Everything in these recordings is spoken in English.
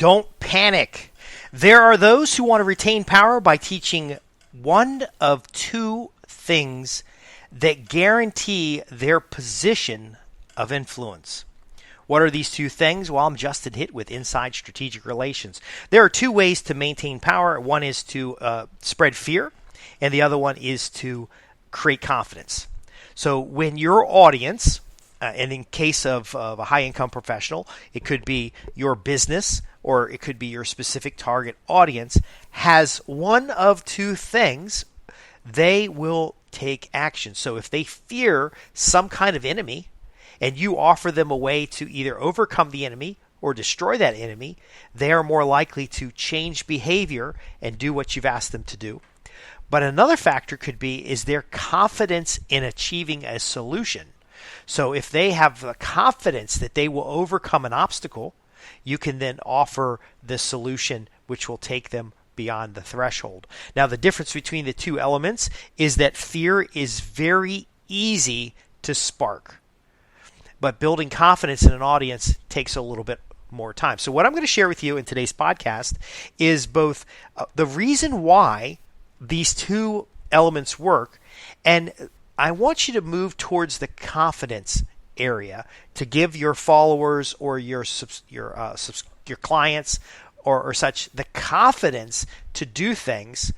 Don't panic. There are those who want to retain power by teaching one of two things that guarantee their position of influence. What are these two things? Well, I'm Justin Hitt with Inside Strategic Relations. There are two ways to maintain power. One is to spread fear, and the other one is to create confidence. So when your audience, and in case of a high-income professional, it could be your business or it could be your specific target audience, has one of two things, they will take action. So if they fear some kind of enemy and you offer them a way to either overcome the enemy or destroy that enemy, they are more likely to change behavior and do what you've asked them to do. But another factor could be is their confidence in achieving a solution. So if they have the confidence that they will overcome an obstacle, you can then offer the solution which will take them beyond the threshold. Now, the difference between the two elements is that fear is very easy to spark, but building confidence in an audience takes a little bit more time. So what I'm going to share with you in today's podcast is both the reason why these two elements work, and I want you to move towards the confidence area to give your followers or your clients or such the confidence to do things,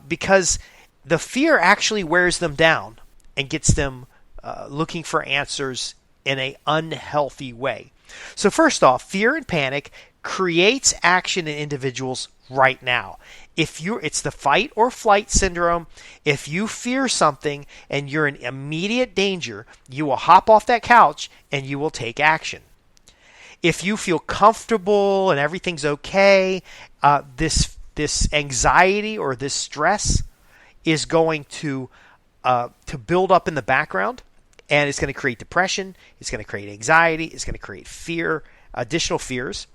because the fear actually wears them down and gets them looking for answers in an unhealthy way. So first off, fear and panic creates action in individuals right now. It's the fight or flight syndrome. If you fear something and you're in immediate danger, you will hop off that couch and you will take action. If you feel comfortable and everything's okay, this anxiety or this stress is going to build up in the background, and it's going to create depression. It's going to create anxiety. It's going to create fear, additional fears.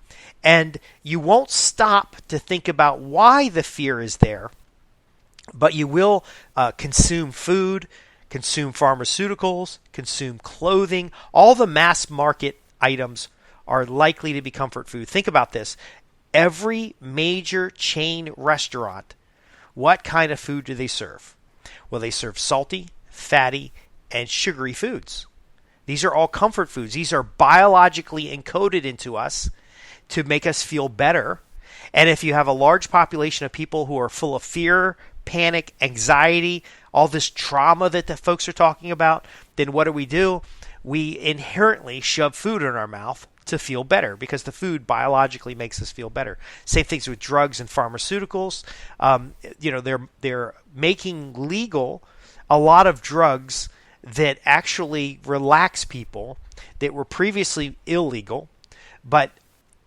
And you won't stop to think about why the fear is there, but you will consume food, consume pharmaceuticals, consume clothing. All the mass market items are likely to be comfort food. Think about this. Every major chain restaurant, what kind of food do they serve? Well, they serve salty, fatty, and sugary foods. These are all comfort foods. These are biologically encoded into us to make us feel better. And if you have a large population of people who are full of fear, panic, anxiety, all this trauma that the folks are talking about, then what do? We inherently shove food in our mouth to feel better because the food biologically makes us feel better. Same things with drugs and pharmaceuticals. They're making legal a lot of drugs that actually relax people that were previously illegal, but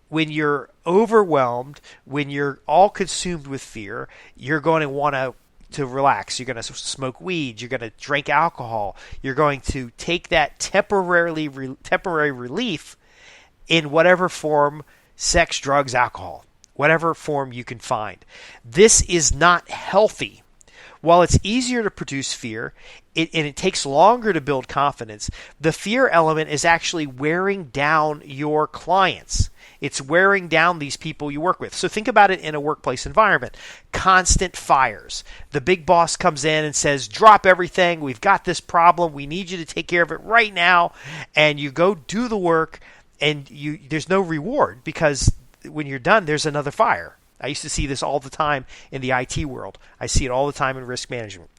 when you're overwhelmed, when you're all consumed with fear, you're going to want to relax. You're going to smoke weed. You're going to drink alcohol. You're going to take that temporary relief in whatever form, sex, drugs, alcohol, whatever form you can find. This is not healthy. While it's easier to produce fear, and it takes longer to build confidence, the fear element is actually wearing down your clients. It's wearing down these people you work with. So think about it in a workplace environment. Constant fires. The big boss comes in and says, drop everything. We've got this problem. We need you to take care of it right now. And you go do the work, and there's no reward because when you're done, there's another fire. I used to see this all the time in the IT world. I see it all the time in risk management.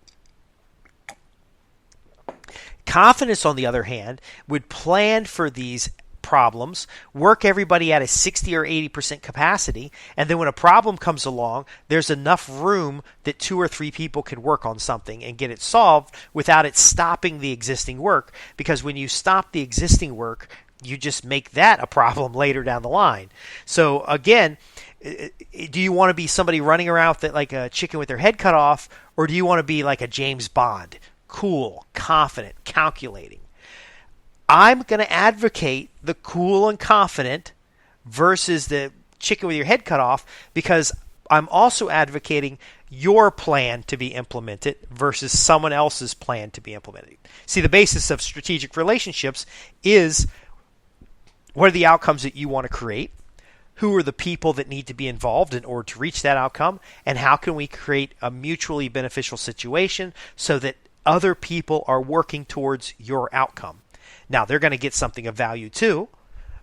Confidence, on the other hand, would plan for these problems, work everybody at a 60 or 80% capacity, and then when a problem comes along, there's enough room that 2 or 3 people can work on something and get it solved without it stopping the existing work. Because when you stop the existing work, you just make that a problem later down the line. So again, do you want to be somebody running around with like a chicken with their head cut off, or do you want to be like a James Bond? Cool, confident, calculating. I'm going to advocate the cool and confident versus the chicken with your head cut off, because I'm also advocating your plan to be implemented versus someone else's plan to be implemented. See, the basis of strategic relationships is what are the outcomes that you want to create? who are the people that need to be involved in order to reach that outcome, and how can we create a mutually beneficial situation so that other people are working towards your outcome. Now, they're going to get something of value too,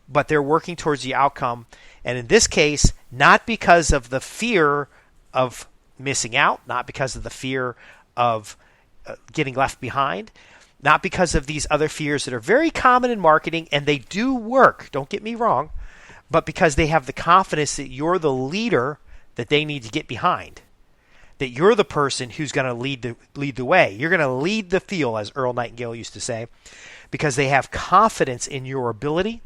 but they're working towards the outcome. And in this case, not because of the fear of missing out, not because of the fear of getting left behind, not because of these other fears that are very common in marketing, and they do work, don't get me wrong, but because they have the confidence that you're the leader that they need to get behind, that you're the person who's going to lead the way. You're going to lead the field, as Earl Nightingale used to say, because they have confidence in your ability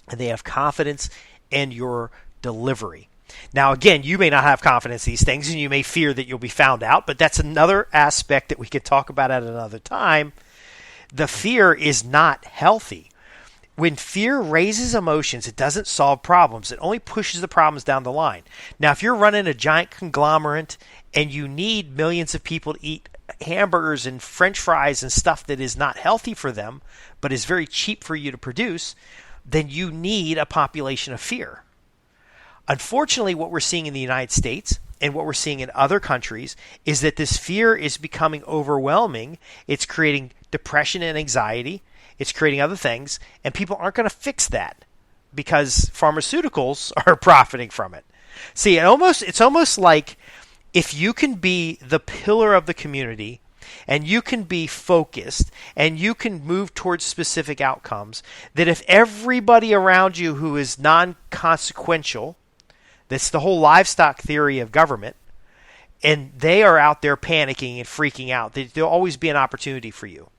and they have confidence in your delivery. Now, again, you may not have confidence in these things and you may fear that you'll be found out, but that's another aspect that we could talk about at another time. The fear is not healthy. When fear raises emotions, it doesn't solve problems. It only pushes the problems down the line. Now, if you're running a giant conglomerate and you need millions of people to eat hamburgers and French fries and stuff that is not healthy for them, but is very cheap for you to produce, then you need a population of fear. Unfortunately, what we're seeing in the United States and what we're seeing in other countries is that this fear is becoming overwhelming. It's creating depression and anxiety. It's creating other things, and people aren't going to fix that because pharmaceuticals are profiting from it. See, it's almost like if you can be the pillar of the community and you can be focused and you can move towards specific outcomes, that if everybody around you who is non-consequential, that's the whole livestock theory of government, and they are out there panicking and freaking out, there'll always be an opportunity for you.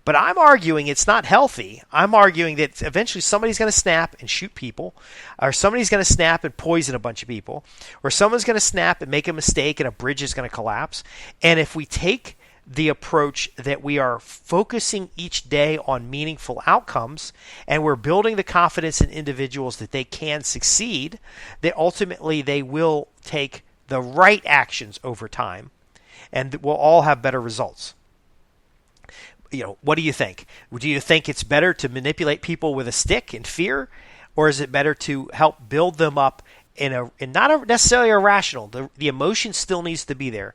But I'm arguing it's not healthy. I'm arguing that eventually somebody's going to snap and shoot people, or somebody's going to snap and poison a bunch of people, or someone's going to snap and make a mistake and a bridge is going to collapse. And if we take the approach that we are focusing each day on meaningful outcomes and we're building the confidence in individuals that they can succeed, that ultimately they will take the right actions over time and we'll all have better results. What do you think? Do you think it's better to manipulate people with a stick and fear, or is it better to help build them up in not necessarily irrational? The emotion still needs to be there,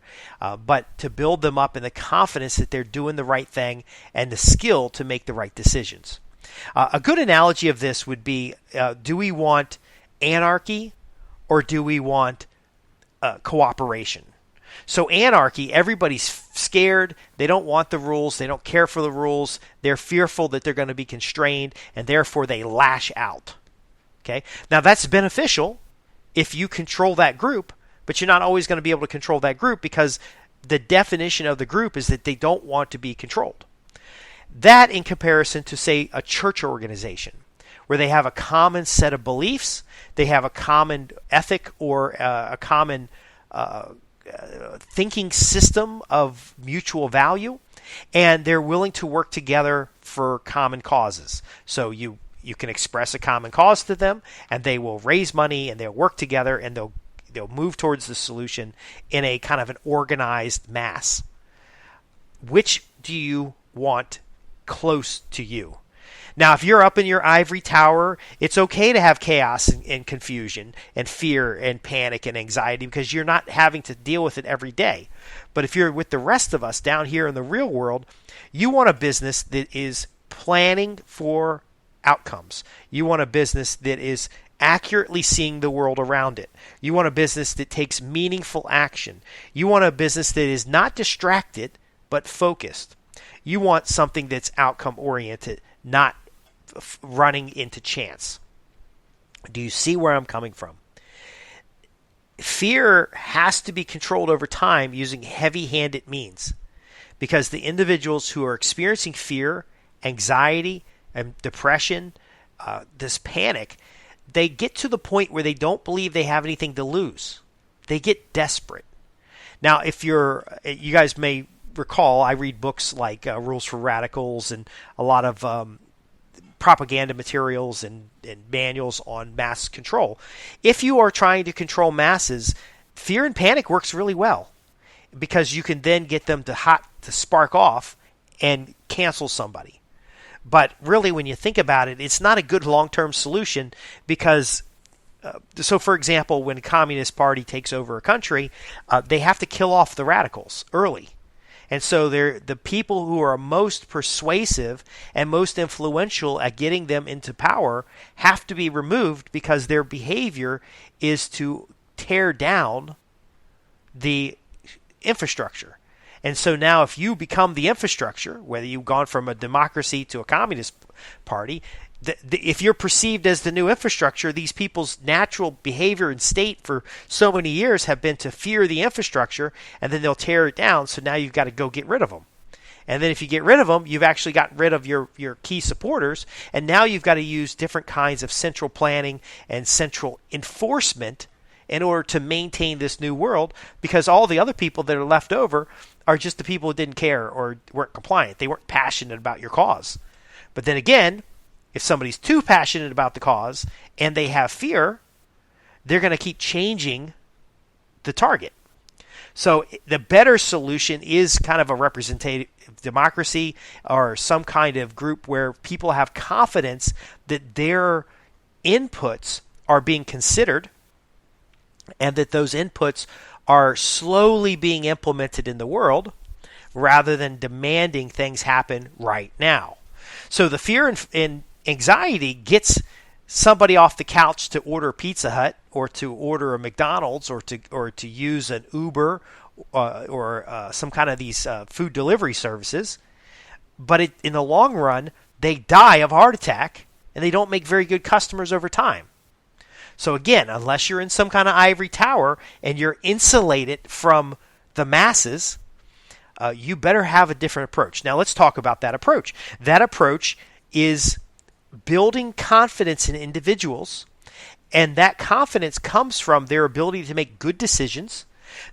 but to build them up in the confidence that they're doing the right thing and the skill to make the right decisions. A good analogy of this would be: do we want anarchy or do we want cooperation? So anarchy, everybody's scared. They don't want the rules. They don't care for the rules. They're fearful that they're going to be constrained, and therefore they lash out. Okay? Now that's beneficial if you control that group, but you're not always going to be able to control that group because the definition of the group is that they don't want to be controlled. That in comparison to, say, a church organization where they have a common set of beliefs, they have a common ethic or a common thinking system of mutual value, and they're willing to work together for common causes. So you can express a common cause to them, and they will raise money, and they'll work together, and they'll move towards the solution in a kind of an organized mass. Which do you want close to you? Now, if you're up in your ivory tower, it's okay to have chaos and confusion and fear and panic and anxiety because you're not having to deal with it every day. But if you're with the rest of us down here in the real world, you want a business that is planning for outcomes. You want a business that is accurately seeing the world around it. You want a business that takes meaningful action. You want a business that is not distracted, but focused. You want something that's outcome-oriented, not running into chance. Do you see where I'm coming from? Fear has to be controlled over time using heavy-handed means because the individuals who are experiencing fear, anxiety, and depression, this panic, they get to the point where they don't believe they have anything to lose. They get desperate. Now, if you guys may recall, I read books like Rules for Radicals and a lot of propaganda materials and manuals on mass control. If you are trying to control masses, fear and panic works really well because you can then get them to spark off and cancel somebody. But really, when you think about it, it's not a good long-term solution because So, for example, when a communist party takes over a country, they have to kill off the radicals early. And so the people who are most persuasive and most influential at getting them into power have to be removed because their behavior is to tear down the infrastructure. And so now if you become the infrastructure, whether you've gone from a democracy to a communist party, if you're perceived as the new infrastructure, these people's natural behavior and state for so many years have been to fear the infrastructure, and then they'll tear it down. So now you've got to go get rid of them. And then if you get rid of them, you've actually gotten rid of your key supporters, and now you've got to use different kinds of central planning and central enforcement in order to maintain this new world, because all the other people that are left over are just the people who didn't care or weren't compliant. They weren't passionate about your cause. But then again, if somebody's too passionate about the cause and they have fear, they're going to keep changing the target. So the better solution is kind of a representative democracy or some kind of group where people have confidence that their inputs are being considered and that those inputs are slowly being implemented in the world rather than demanding things happen right now. So the fear and anxiety gets somebody off the couch to order Pizza Hut or to order a McDonald's or to use an Uber or some kind of these food delivery services. But in the long run, they die of a heart attack and they don't make very good customers over time. So again, unless you're in some kind of ivory tower and you're insulated from the masses, you better have a different approach. Now let's talk about that approach. That approach is building confidence in individuals, and that confidence comes from their ability to make good decisions,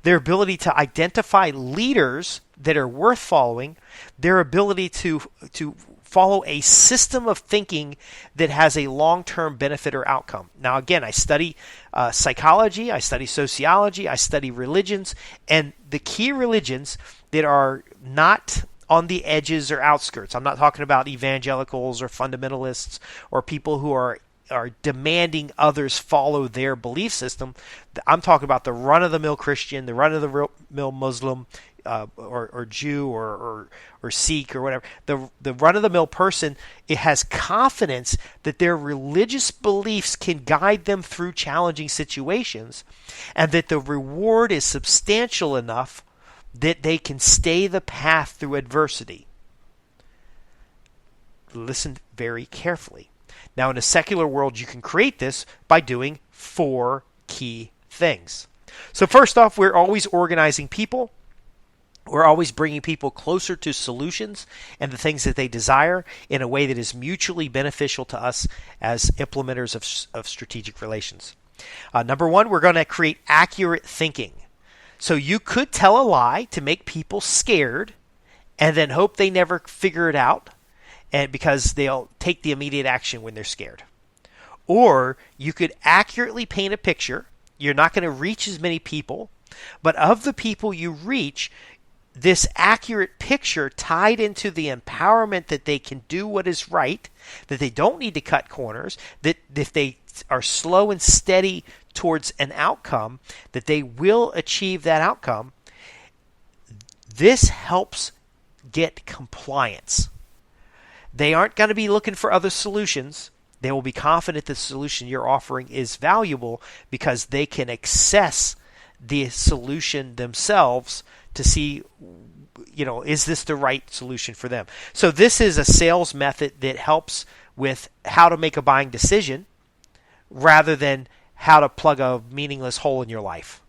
their ability to identify leaders that are worth following, their ability to follow a system of thinking that has a long-term benefit or outcome. Now again, I study psychology, I study sociology, I study religions, and the key religions that are not on the edges or outskirts. I'm not talking about evangelicals or fundamentalists or people who are demanding others follow their belief system. I'm talking about the run-of-the-mill Christian, the run-of-the-mill Muslim, or Jew or Sikh or whatever. The run-of-the-mill person, it has confidence that their religious beliefs can guide them through challenging situations and that the reward is substantial enough that they can stay the path through adversity. Listen very carefully. Now, in a secular world, you can create this by doing 4 key things. So first off, we're always organizing people. We're always bringing people closer to solutions and the things that they desire in a way that is mutually beneficial to us as implementers of strategic relations. Number 1, we're going to create accurate thinking. So you could tell a lie to make people scared and then hope they never figure it out, and because they'll take the immediate action when they're scared. Or you could accurately paint a picture. You're not going to reach as many people, but of the people you reach, this accurate picture tied into the empowerment that they can do what is right, that they don't need to cut corners, that if they are slow and steady towards an outcome, that they will achieve that outcome. This helps get compliance. They aren't going to be looking for other solutions. They will be confident the solution you're offering is valuable because they can access the solution themselves to see, is this the right solution for them? So this is a sales method that helps with how to make a buying decision rather than how to plug a meaningless hole in your life.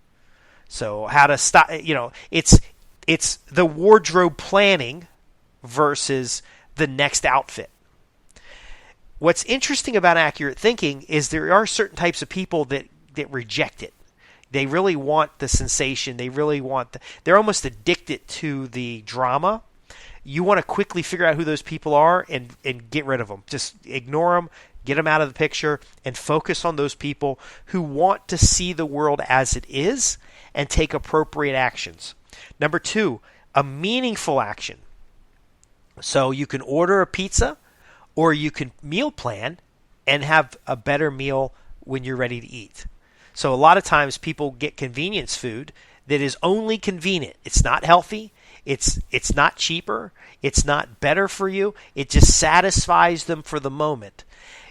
So how to stop, it's the wardrobe planning versus the next outfit. What's interesting about accurate thinking is there are certain types of people that reject it. They really want the sensation. They really want they're almost addicted to the drama. You want to quickly figure out who those people are and get rid of them. Just ignore them, get them out of the picture, and focus on those people who want to see the world as it is and take appropriate actions. Number 2, a meaningful action. So you can order a pizza or you can meal plan and have a better meal when you're ready to eat. So a lot of times people get convenience food that is only convenient. It's not healthy. It's not cheaper. It's not better for you. It just satisfies them for the moment.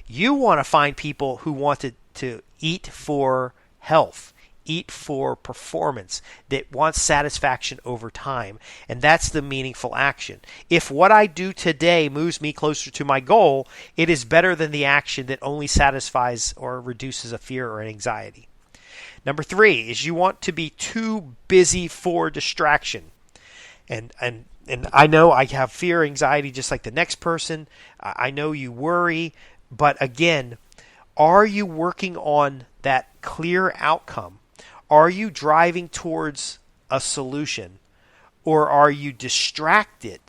You want to find people who want to eat for health, eat for performance, that wants satisfaction over time. And that's the meaningful action. If what I do today moves me closer to my goal, it is better than the action that only satisfies or reduces a fear or an anxiety. Number 3 is you want to be too busy for distraction. And I know I have fear, anxiety, just like the next person. I know you worry, but again, are you working on that clear outcome? Are you driving towards a solution, or are you distracted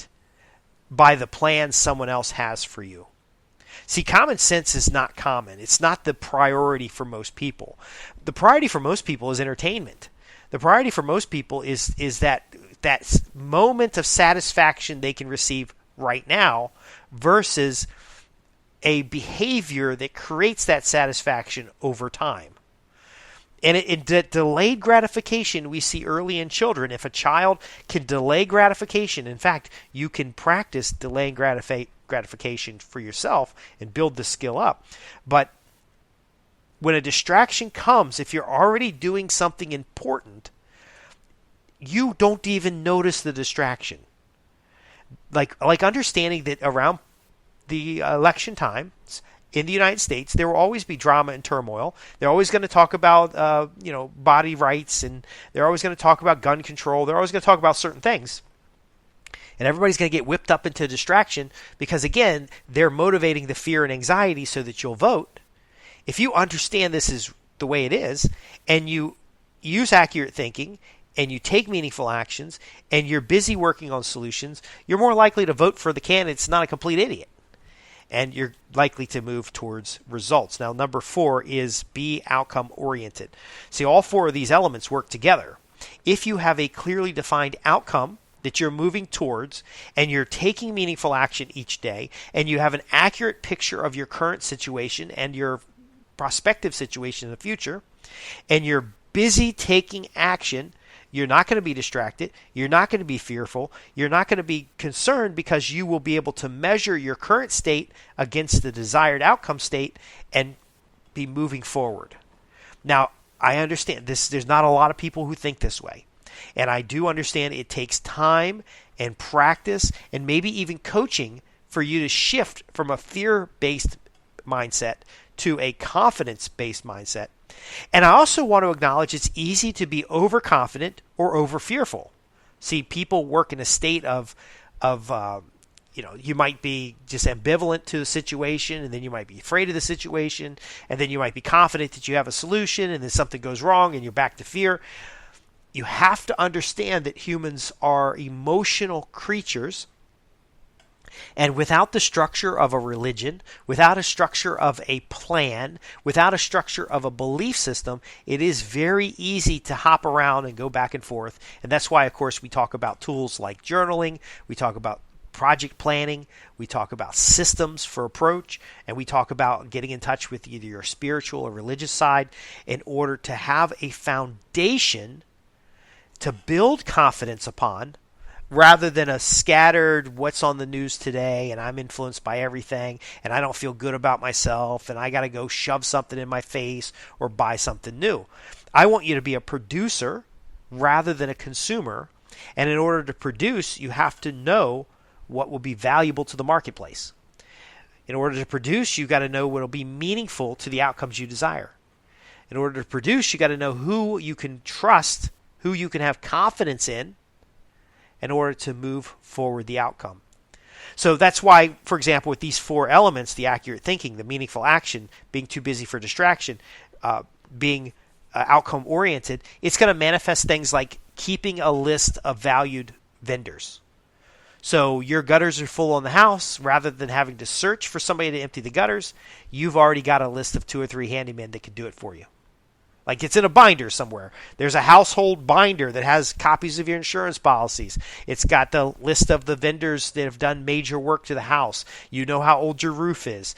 by the plan someone else has for you? See, common sense is not common. It's not the priority for most people. The priority for most people is entertainment. The priority for most people is that moment of satisfaction they can receive right now versus a behavior that creates that satisfaction over time. And in delayed gratification we see early in children. If a child can delay gratification, in fact, you can practice delaying gratification for yourself and build the skill up. But when a distraction comes, if you're already doing something important, you don't even notice the distraction. Like understanding that around the election times in the United States, there will always be drama and turmoil. They're always going to talk about body rights, and they're always going to talk about gun control. They're always going to talk about certain things. And everybody's going to get whipped up into distraction because, again, they're motivating the fear and anxiety so that you'll vote. If you understand this is the way it is, and you use accurate thinking, and you take meaningful actions, and you're busy working on solutions, you're more likely to vote for the candidate that's not a complete idiot. And you're likely to move towards results. Now, number 4 is be outcome oriented. See, all 4 of these elements work together. If you have a clearly defined outcome that you're moving towards, and you're taking meaningful action each day, and you have an accurate picture of your current situation and your prospective situation in the future, and you're busy taking action, you're not going to be distracted. You're not going to be fearful. You're not going to be concerned because you will be able to measure your current state against the desired outcome state and be moving forward. Now, I understand this. There's not a lot of people who think this way. And I do understand it takes time and practice and maybe even coaching for you to shift from a fear-based mindset to a confidence-based mindset. And I also want to acknowledge it's easy to be overconfident or over-fearful. See, people work in a state of you might be just ambivalent to the situation, and then you might be afraid of the situation, and then you might be confident that you have a solution, and then something goes wrong and you're back to fear. You have to understand that humans are emotional creatures. And without the structure of a religion, without a structure of a plan, without a structure of a belief system, it is very easy to hop around and go back and forth. And that's why, of course, we talk about tools like journaling, we talk about project planning, we talk about systems for approach, and we talk about getting in touch with either your spiritual or religious side in order to have a foundation to build confidence upon, rather than a scattered what's on the news today and I'm influenced by everything and I don't feel good about myself and I got to go shove something in my face or buy something new. I want you to be a producer rather than a consumer. And in order to produce, you have to know what will be valuable to the marketplace. In order to produce, you got to know what will be meaningful to the outcomes you desire. In order to produce, you got to know who you can trust, who you can have confidence in order to move forward the outcome. So that's why, for example, with these 4 elements, the accurate thinking, the meaningful action, being too busy for distraction, being outcome oriented, it's going to manifest things like keeping a list of valued vendors. So your gutters are full on the house. Rather than having to search for somebody to empty the gutters, you've already got a list of 2 or 3 handymen that can do it for you. Like it's in a binder somewhere. There's a household binder that has copies of your insurance policies. It's got the list of the vendors that have done major work to the house. You know how old your roof is.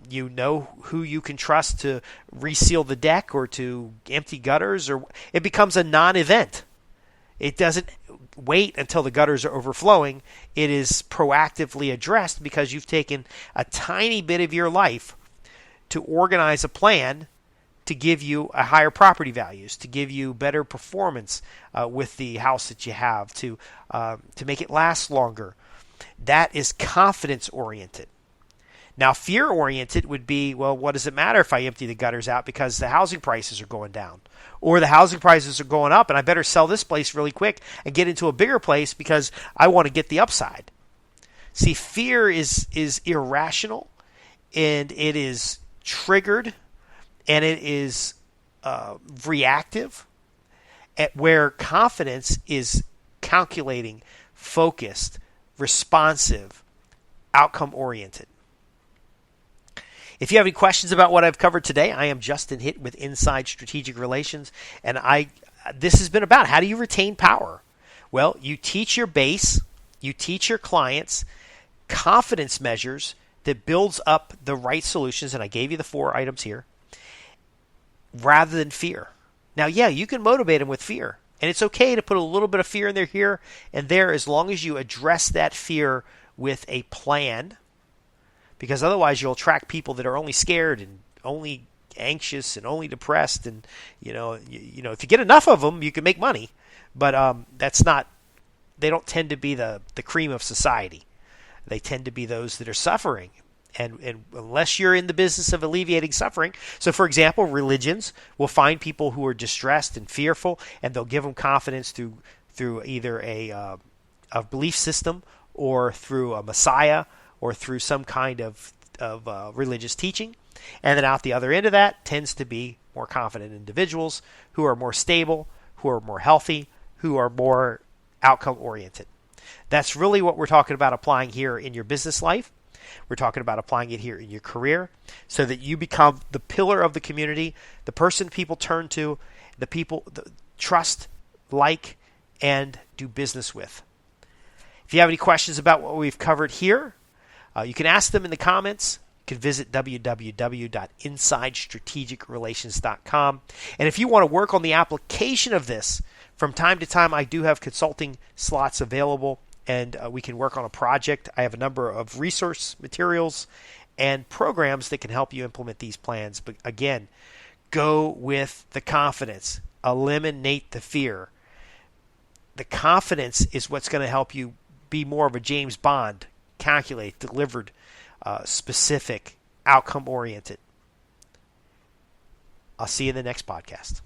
You know who you can trust to reseal the deck or to empty gutters. Or it becomes a non-event. It doesn't wait until the gutters are overflowing. It is proactively addressed because you've taken a tiny bit of your life to organize a plan to give you a higher property values, to give you better performance with the house that you have, to make it last longer. That is confidence oriented. Now, fear oriented would be, well, what does it matter if I empty the gutters out because the housing prices are going down, or the housing prices are going up, and I better sell this place really quick and get into a bigger place because I want to get the upside. See, fear is irrational, and it is triggered, and it is reactive, where confidence is calculating, focused, responsive, outcome-oriented. If you have any questions about what I've covered today, I am Justin Hitt with Inside Strategic Relations, and this has been about how do you retain power? Well, you teach your base, you teach your clients confidence measures that builds up the right solutions, and I gave you the 4 items here, rather than fear. Now, yeah, you can motivate them with fear, and it's okay to put a little bit of fear in there here and there as long as you address that fear with a plan, because otherwise you'll attract people that are only scared and only anxious and only depressed, and you know if you get enough of them, you can make money, but they don't tend to be the cream of society. They tend to be those that are suffering. And unless you're in the business of alleviating suffering, so for example, religions will find people who are distressed and fearful, and they'll give them confidence through either a belief system or through a messiah or through some kind of religious teaching. And then out the other end of that tends to be more confident individuals who are more stable, who are more healthy, who are more outcome oriented. That's really what we're talking about applying here in your business life. We're talking about applying it here in your career so that you become the pillar of the community, the person people turn to, the people trust, like, and do business with. If you have any questions about what we've covered here, you can ask them in the comments. You can visit www.insidestrategicrelations.com. And if you want to work on the application of this, from time to time I do have consulting slots available, and we can work on a project. I have a number of resource materials and programs that can help you implement these plans. But again, go with the confidence. Eliminate the fear. The confidence is what's going to help you be more of a James Bond, calculate, delivered, specific, outcome-oriented. I'll see you in the next podcast.